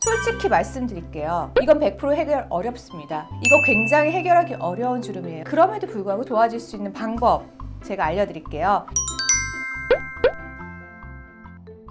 솔직히 말씀드릴게요. 이건 100% 해결 어렵습니다. 이거 굉장히 해결하기 어려운 주름이에요. 그럼에도 불구하고 좋아질 수 있는 방법 제가 알려드릴게요.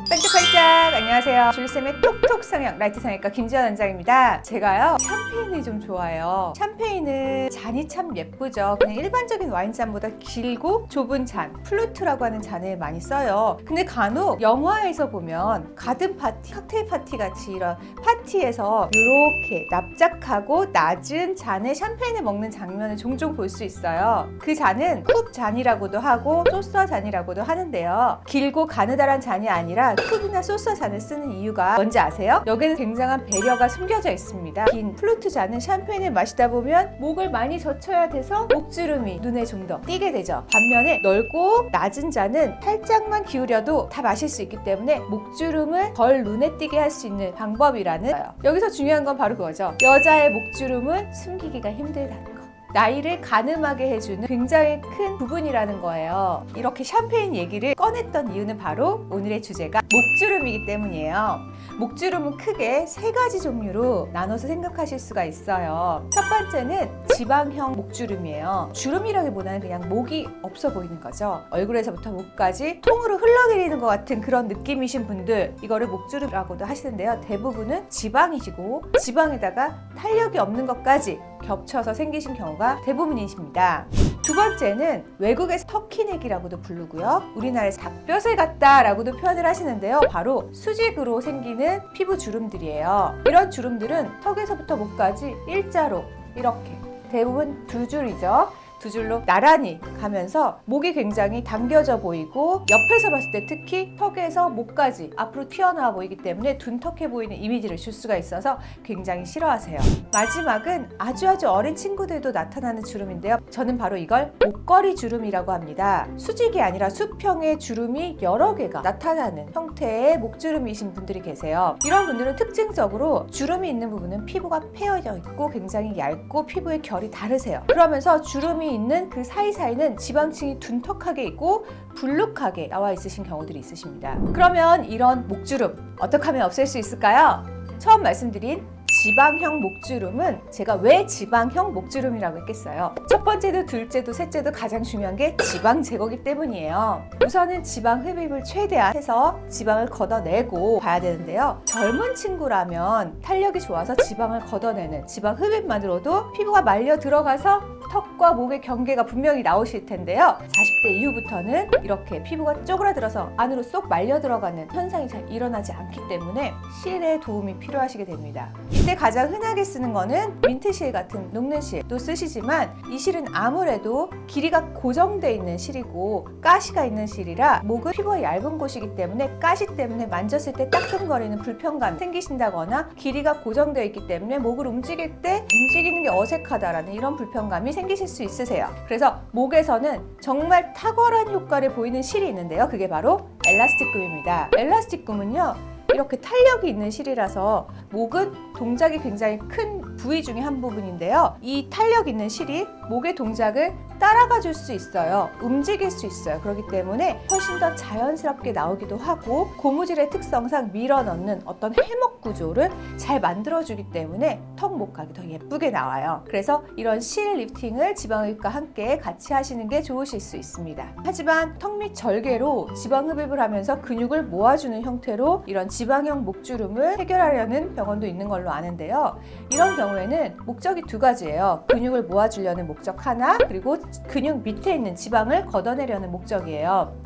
반짝반짝 안녕하세요. 줄쌤의 톡톡 성형 라이트 성형외과 김지연 원장입니다. 제가요 샴페인을 좀 좋아해요. 샴페인은 잔이 참 예쁘죠. 그냥 일반적인 와인잔보다 길고 좁은 잔, 플루트라고 하는 잔을 많이 써요. 근데 간혹 영화에서 보면 가든 파티, 칵테일 파티 같이 이런 파티에서 이렇게 납작하고 낮은 잔에 샴페인을 먹는 장면을 종종 볼 수 있어요. 그 잔은 쿱 잔이라고도 하고 소서 잔이라고도 하는데요. 길고 가느다란 잔이 아니라 쿱이나 소서 잔을 쓰는 이유가 뭔지 아세요? 여기는 굉장한 배려가 숨겨져 있습니다. 긴 플루트 잔은 샴페인을 마시다 보면 목을 많이 젖혀야 돼서 목주름이 눈에 좀 더 띄게 되죠. 반면에 넓고 낮은 잔은 살짝만 기울여도 다 마실 수 있기 때문에 목주름을 덜 눈에 띄게 할 수 있는 방법이라는 거예요. 여기서 중요한 건 바로 그거죠. 여자의 목주름은 숨기기가 힘들다는 거. 나이를 가늠하게 해주는 굉장히 큰 부분이라는 거예요. 이렇게 샴페인 얘기를 꺼냈던 이유는 바로 오늘의 주제가 목주름이기 때문이에요. 목주름은 크게 3가지 종류로 나눠서 생각하실 수가 있어요. 첫 번째는 지방형 목주름이에요. 주름이라기보다는 그냥 목이 없어 보이는 거죠. 얼굴에서부터 목까지 통으로 흘러내리는 것 같은 그런 느낌이신 분들, 이거를 목주름이라고도 하시는데요. 대부분은 지방이시고 지방에다가 탄력이 없는 것까지 겹쳐서 생기신 경우가 대부분이십니다. 두 번째는 외국에서 터키넥이라고도 부르고요. 우리나라에서 닭뼈슬 같다라고도 표현을 하시는데요. 바로 수직으로 생기는 피부 주름들이에요. 이런 주름들은 턱에서부터 목까지 일자로 이렇게 대부분 2줄이죠. 2줄로 나란히 가면서 목이 굉장히 당겨져 보이고 옆에서 봤을 때 특히 턱에서 목까지 앞으로 튀어나와 보이기 때문에 둔턱해 보이는 이미지를 줄 수가 있어서 굉장히 싫어하세요. 마지막은 아주 어린 친구들도 나타나는 주름인데요. 저는 바로 이걸 목걸이 주름이라고 합니다. 수직이 아니라 수평의 주름이 여러 개가 나타나는 형태의 목주름이신 분들이 계세요. 이런 분들은 특징적으로 주름이 있는 부분은 피부가 패여져 있고 굉장히 얇고 피부의 결이 다르세요. 그러면서 주름이 있는 그 사이사이는 지방층이 둔턱하게 있고 불룩하게 나와 있으신 경우들이 있으십니다. 그러면 이런 목주름 어떻게 하면 없앨 수 있을까요? 처음 말씀드린 지방형 목주름은 제가 왜 지방형 목주름이라고 했겠어요? 첫 번째도 둘째도 셋째도 가장 중요한 게 지방 제거기 때문이에요. 우선은 지방 흡입을 최대한 해서 지방을 걷어내고 봐야 되는데요. 젊은 친구라면 탄력이 좋아서 지방을 걷어내는 지방 흡입만으로도 피부가 말려 들어가서 턱과 목의 경계가 분명히 나오실 텐데요. 40대 이후부터는 이렇게 피부가 쪼그라들어서 안으로 쏙 말려 들어가는 현상이 잘 일어나지 않기 때문에 실의 도움이 필요하시게 됩니다. 이때 가장 흔하게 쓰는 거는 민트실 같은 녹는 실도 쓰시지만 이 실은 아무래도 길이가 고정되어 있는 실이고 가시가 있는 실이라 목은 피부가 얇은 곳이기 때문에 가시 때문에 만졌을 때 따끔거리는 불편감 생기신다거나 길이가 고정되어 있기 때문에 목을 움직일 때 움직이는 게 어색하다라는 이런 불편감이 생기실 수 있으세요. 그래서 목에서는 정말 탁월한 효과를 보이는 실이 있는데요. 그게 바로 엘라스틱금입니다. 엘라스틱금은요. 이렇게 탄력이 있는 실이라서 목은 동작이 굉장히 큰 부위 중에 한 부분인데요. 이 탄력 있는 실이 목의 동작을 따라가 줄 수 있어요. 움직일 수 있어요. 그렇기 때문에 훨씬 더 자연스럽게 나오기도 하고 고무줄의 특성상 밀어넣는 어떤 해먹 구조를 잘 만들어주기 때문에 턱, 목각이 더 예쁘게 나와요. 그래서 이런 실 리프팅을 지방흡입과 함께 같이 하시는 게 좋으실 수 있습니다. 하지만 턱 밑 절개로 지방흡입을 하면서 근육을 모아주는 형태로 이런 지방형 목주름을 해결하려는 병원도 있는 걸로 아는데요. 이런 경우에는 목적이 2가지예요. 근육을 모아주려는 목적 하나, 그리고 근육 밑에 있는 지방을 걷어내려는 목적이에요.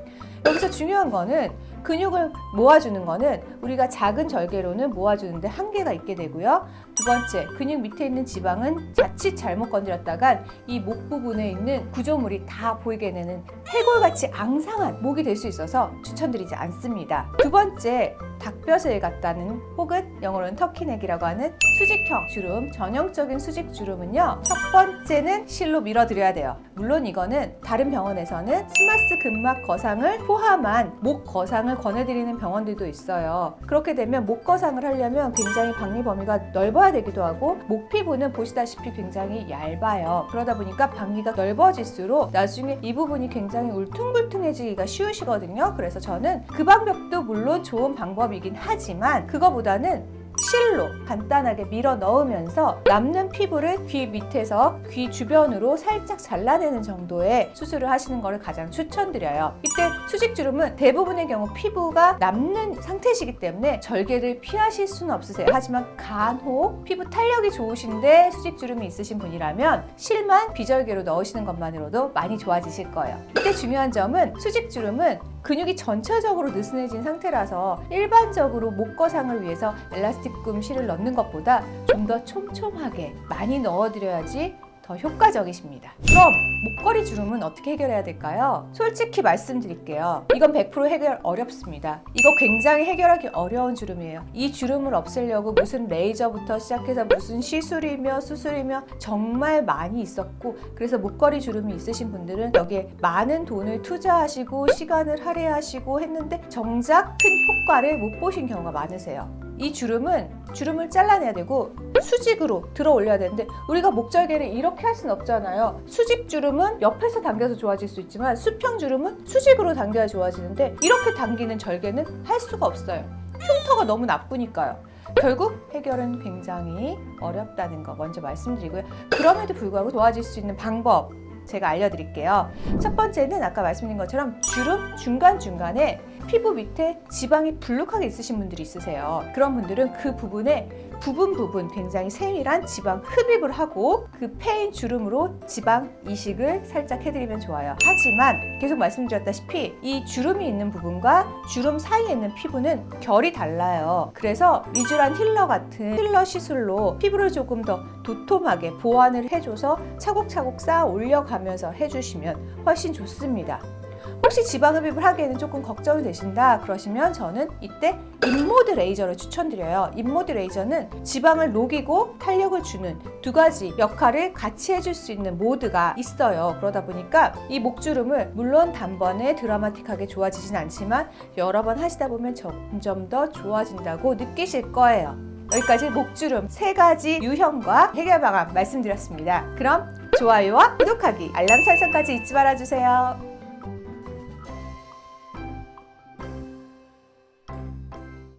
여기서 중요한 거는 근육을 모아주는 거는 우리가 작은 절개로는 모아주는데 한계가 있게 되고요. 두 번째, 근육 밑에 있는 지방은 자칫 잘못 건드렸다간 이 목 부분에 있는 구조물이 다 보이게 되는 해골같이 앙상한 목이 될 수 있어서 추천드리지 않습니다. 두 번째, 닭뼈슬 같다는 혹은 영어로는 터키넥이라고 하는 수직형 주름, 전형적인 수직 주름은요. 첫 번째는 실로 밀어드려야 돼요. 물론 이거는 다른 병원에서는 스마스 근막 거상을 포함한 목 거상을 권해드리는 병원들도 있어요. 그렇게 되면 목 거상을 하려면 굉장히 박리 범위가 넓어야 되기도 하고 목 피부는 보시다시피 굉장히 얇아요. 그러다 보니까 박리가 넓어질수록 나중에 이 부분이 굉장히 울퉁불퉁해지기가 쉬우시거든요. 그래서 저는 그 방법도 물론 좋은 방법이긴 하지만 그거보다는 실로 간단하게 밀어 넣으면서 남는 피부를 귀 밑에서 귀 주변으로 살짝 잘라내는 정도의 수술을 하시는 것을 가장 추천드려요. 이때 수직주름은 대부분의 경우 피부가 남는 상태시기 때문에 절개를 피하실 수는 없으세요. 하지만 간혹 피부 탄력이 좋으신데 수직주름이 있으신 분이라면 실만 비절개로 넣으시는 것만으로도 많이 좋아지실 거예요. 이때 중요한 점은 수직주름은 근육이 전체적으로 느슨해진 상태라서 일반적으로 목거상을 위해서 엘라스틱금 실을 넣는 것보다 좀 더 촘촘하게 많이 넣어드려야지 더 효과적이십니다. 그럼 목걸이 주름은 어떻게 해결해야 될까요? 솔직히 말씀드릴게요. 이건 100% 해결 어렵습니다. 이거 굉장히 해결하기 어려운 주름이에요. 이 주름을 없애려고 무슨 레이저부터 시작해서 무슨 시술이며 수술이며 정말 많이 있었고, 그래서 목걸이 주름이 있으신 분들은 여기에 많은 돈을 투자하시고 시간을 할애하시고 했는데 정작 큰 효과를 못 보신 경우가 많으세요. 이 주름은 주름을 잘라내야 되고 수직으로 들어 올려야 되는데 우리가 목절개를 이렇게 할 수는 없잖아요. 수직 주름은 옆에서 당겨서 좋아질 수 있지만 수평 주름은 수직으로 당겨야 좋아지는데 이렇게 당기는 절개는 할 수가 없어요. 흉터가 너무 나쁘니까요. 결국 해결은 굉장히 어렵다는 거 먼저 말씀드리고요. 그럼에도 불구하고 좋아질 수 있는 방법 제가 알려드릴게요. 첫 번째는 아까 말씀드린 것처럼 주름 중간중간에 피부 밑에 지방이 불룩하게 있으신 분들이 있으세요. 그런 분들은 그 부분에 부분 굉장히 세밀한 지방 흡입을 하고 그 패인 주름으로 지방 이식을 살짝 해드리면 좋아요. 하지만 계속 말씀드렸다시피 이 주름이 있는 부분과 주름 사이에 있는 피부는 결이 달라요. 그래서 리쥬란 힐러 같은 힐러 시술로 피부를 조금 더 도톰하게 보완을 해줘서 차곡차곡 쌓아 올려가면서 해주시면 훨씬 좋습니다. 혹시 지방 흡입을 하기에는 조금 걱정이 되신다 그러시면 저는 이때 인모드 레이저를 추천드려요. 인모드 레이저는 지방을 녹이고 탄력을 주는 두 가지 역할을 같이 해줄 수 있는 모드가 있어요. 그러다 보니까 이 목주름을 물론 단번에 드라마틱하게 좋아지진 않지만 여러 번 하시다 보면 점점 더 좋아진다고 느끼실 거예요. 여기까지 목주름 3가지 유형과 해결 방안 말씀드렸습니다. 그럼 좋아요와 구독하기, 알람 설정까지 잊지 말아주세요.